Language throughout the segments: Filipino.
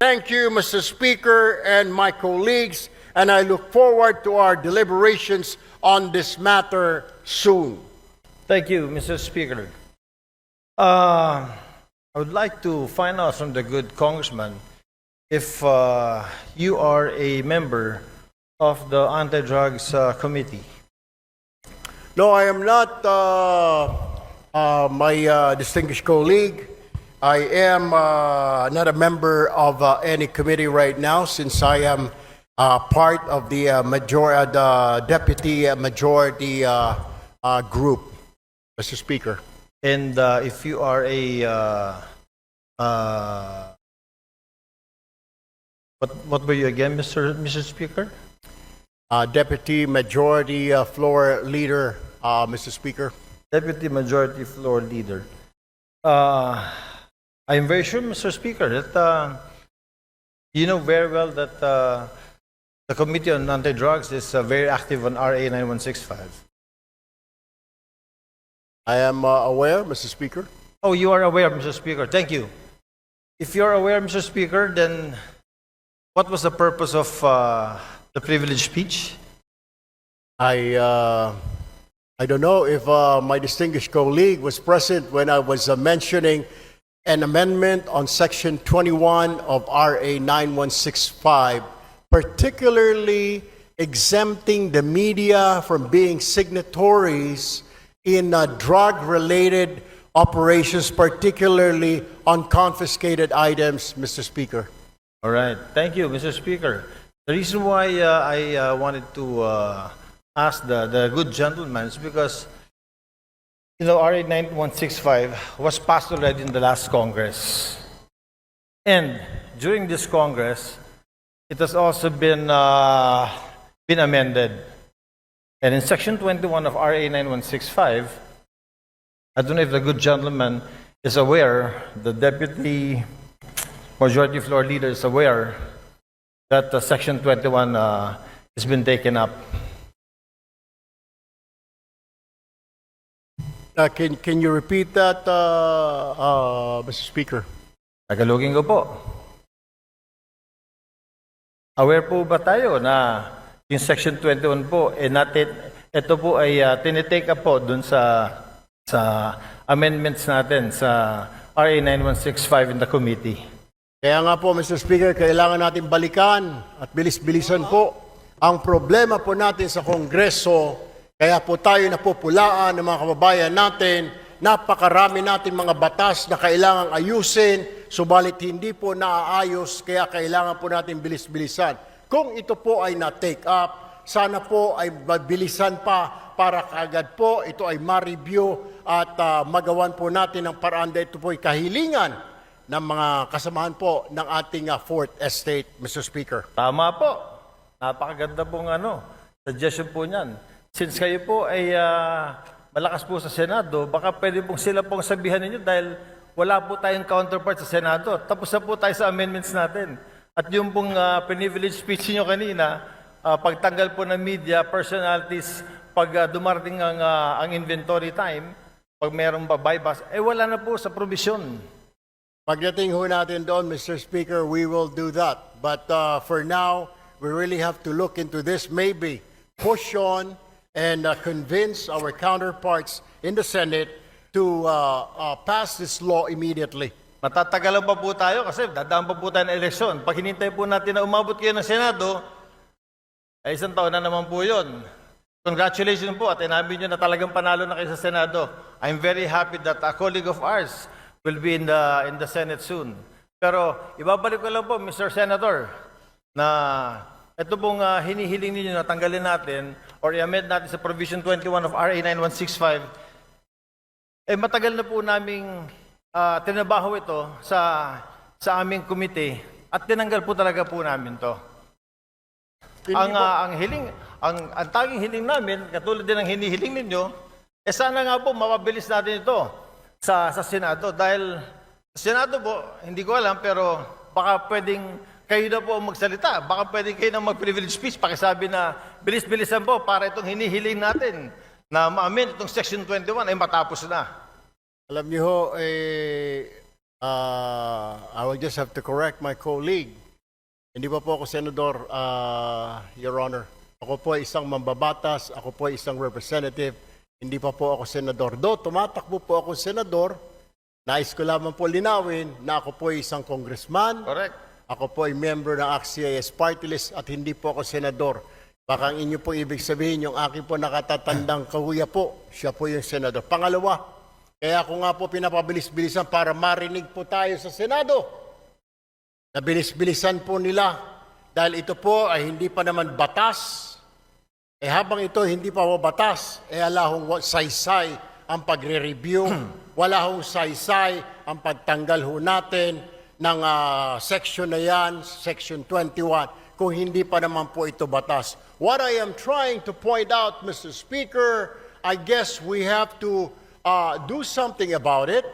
Thank you, Mr. Speaker and my colleagues, and I look forward to our deliberations on this matter soon. Thank you, Mr. Speaker. I would like to find out from the good congressman if you are a member of the Anti-Drugs Committee. No, I am not, my distinguished colleague. I am not a member of any committee right now since I am part of the deputy majority group, Mr. Speaker. And if you are a what were you again, Mr. Speaker? Deputy Majority Floor Leader, Mr. Speaker. Deputy Majority Floor Leader. I am very sure, Mr. Speaker, that you know very well that the Committee on Anti-Drugs is very active on RA 9165. I am aware, Mr. Speaker. Oh, you are aware, Mr. Speaker. Thank you. If you are aware, Mr. Speaker, then what was the purpose of the privileged speech? I don't know if my distinguished colleague was present when I was mentioning an amendment on Section 21 of RA 9165, particularly exempting the media from being signatories in drug-related operations, particularly on confiscated items, Mr. Speaker. All right. Thank you, Mr. Speaker. The reason why I wanted to ask the good gentleman is because, you know, RA 9165 was passed already in the last Congress. And during this Congress, it has also been amended. And in Section 21 of RA 9165, I don't know if the good gentleman is aware, the Deputy Majority Floor Leader is aware that Section 21 has been taken up. Can you repeat that, Mr. Speaker? Tagalogin ko po. Aware po ba tayo na yung Section 21 po, ito po ay tinitake up po dun sa amendments natin sa RA 9165 in the committee. Kaya nga po, Mr. Speaker, kailangan natin balikan at bilis-bilisan po ang problema po natin sa Kongreso. Kaya po tayo napupulaan ng mga kababayan natin. Napakarami natin mga batas na kailangang ayusin, subalit hindi po naaayos, kaya kailangan po natin bilis-bilisan. Kung ito po ay na-take up, sana po ay mabilisan pa para kaagad po ito ay ma-review at magawan po natin ng paraan dahil ito po ay kahilingan ng mga kasamahan po ng ating Fourth Estate, Mr. Speaker. Tama po. Napakaganda pong suggestion po niyan. Since kayo po ay malakas po sa Senado, baka pwede pong sila pong sabihan ninyo dahil wala po tayong counterpart sa Senado. Tapos na po tayo sa amendments natin. At yung pong privilege speech niyo kanina, pagtanggal po ng media, personalities, pag dumarating ang inventory time, pag mayroong bypass, wala na po sa provision. Pagdating ho natin doon, Mr. Speaker, we will do that. But for now, we really have to look into this, maybe push on and convince our counterparts in the Senate to pass this law immediately. Matatagalan pa po tayo kasi dadaan pa po tayo ng eleksyon. Pag hinintay po natin na umabot kayo ng Senado, ay isang taon na naman po yun. Congratulations po at inamin nyo na talagang panalo na kayo sa Senado. I'm very happy that a colleague of ours will be in the Senate soon. Pero ibabalik ko lang po, Mr. Senator, na ito pong hinihiling ninyo na tanggalin natin or i-amend natin sa Provision 21 of RA 9165, matagal na po naming tinabaho ito sa aming komite at tinanggal po talaga po namin to. Ang tanging hiling namin, katulad din ng hinihiling ninyo, sana nga po mapabilis natin ito sa Senado. Dahil sa Senado po, hindi ko alam, pero baka pwedeng kayo na po magsalita. Baka pwedeng kayo na mag-privilege speech, pakisabi na bilis-bilisan po para itong hinihiling natin na ma-amend itong Section 21 ay matapos na. Alam niyo ho, I will just have to correct my colleague. Hindi pa po ako senador, Your Honor. Ako po ay isang mambabatas, ako po ay isang representative, hindi pa po ako senador. Do, tumatakbo po ako senador, nais ko lamang po linawin na ako po ay isang congressman, Correct. ako po ay member ng ACT-CIS party list at hindi po ako senador. Baka ang inyo po ibig sabihin, yung aking po nakatatandang kahuya po, siya po yung senador. Pangalawa, kaya ako nga po pinapabilis-bilisan para marinig po tayo sa Senado. Nabilis-bilisan po nila dahil ito po ay hindi pa naman batas. Habang ito hindi pa po batas, ala hong saysay ang pagre-review, wala hong saysay ang pagtanggal ho natin ng section na yan, section 21, kung hindi pa naman po ito batas. What I am trying to point out, Mr. Speaker, I guess we have to do something about it.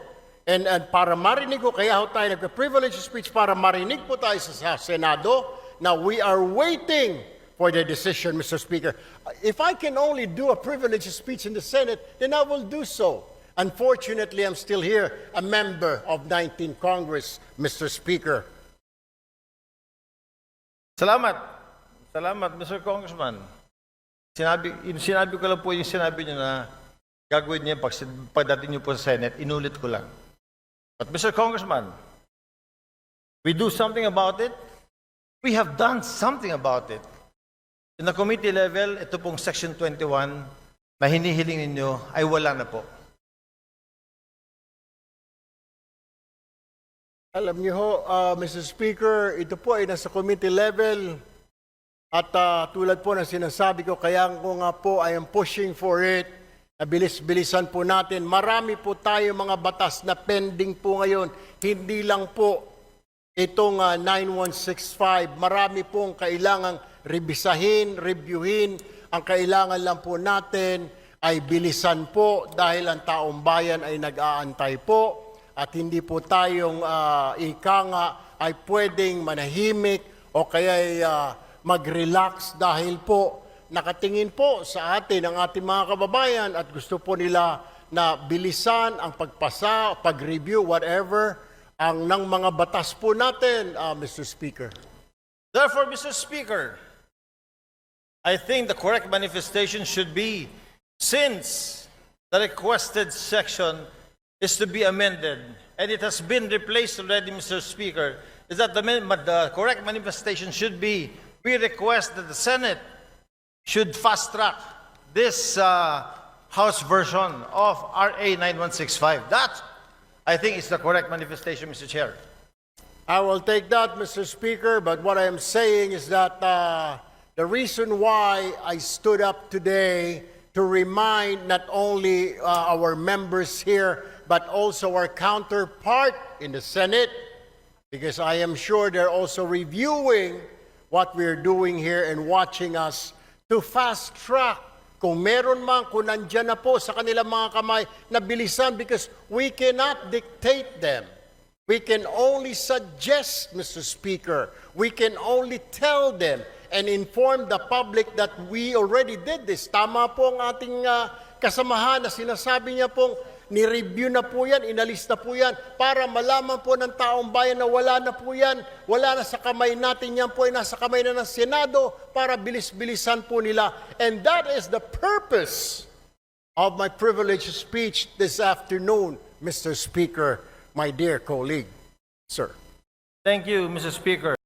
And para marinig ko, kaya ho tayo nagka-privilege speech para marinig po tayo sa Senado. Now, we are waiting for the decision, Mr. Speaker. If I can only do a privilege speech in the Senate, then I will do so. Unfortunately, I'm still here, a member of 19th Congress, Mr. Speaker. Salamat. Salamat, Mr. Congressman. Sinabi ko lang po yung sinabi niyo na gagawin niya pagdating niyo po sa Senate, inulit ko lang. But Mr. Congressman, we do something about it. We have done something about it. In the committee level, ito pong Section 21 na hinihiling ninyo ay wala na po. Alam niyo ho, Mr. Speaker, ito po ay nasa committee level. At tulad po ng sinasabi ko, kaya ko nga po I am pushing for it. Bilis-bilisan po natin. Marami po tayo mga batas na pending po ngayon. Hindi lang po itong 9165. Marami pong kailangang reviewin. Ang kailangan lang po natin ay bilisan po dahil ang taong bayan ay nag-aantay po. At hindi po tayong ika nga ay pwedeng manahimik o kaya mag-relax dahil po nakatingin po sa atin ang ating mga kababayan at gusto po nila na bilisan ang pagpasa, pag-review, whatever, ang ng mga batas po natin, Mr. Speaker. Therefore, Mr. Speaker, I think the correct manifestation should be, since the requested section is to be amended, and it has been replaced already, Mr. Speaker, is that the correct manifestation should be, we request that the Senate should fast-track this House version of RA 9165. That, I think, is the correct manifestation, Mr. Chair. I will take that, Mr. Speaker, but what I am saying is that the reason why I stood up today to remind not only our members here, but also our counterpart in the Senate, because I am sure they're also reviewing what we're doing here and watching us, to fast track. Kung meron man, kung nandyan na po sa kanilang mga kamay, na bilisan, because we cannot dictate them. We can only suggest, Mr. Speaker. We can only tell them and inform the public that we already did this. Tama po ang ating kasamahan na sinasabi niya pong ni-review na po yan, inalis na po yan, para malaman po ng taong bayan na wala na po yan, wala na sa kamay natin, yan po ay nasa kamay na ng Senado para bilis-bilisan po nila. And that is the purpose of my privileged speech this afternoon, Mr. Speaker, my dear colleague. Sir. Thank you, Mr. Speaker.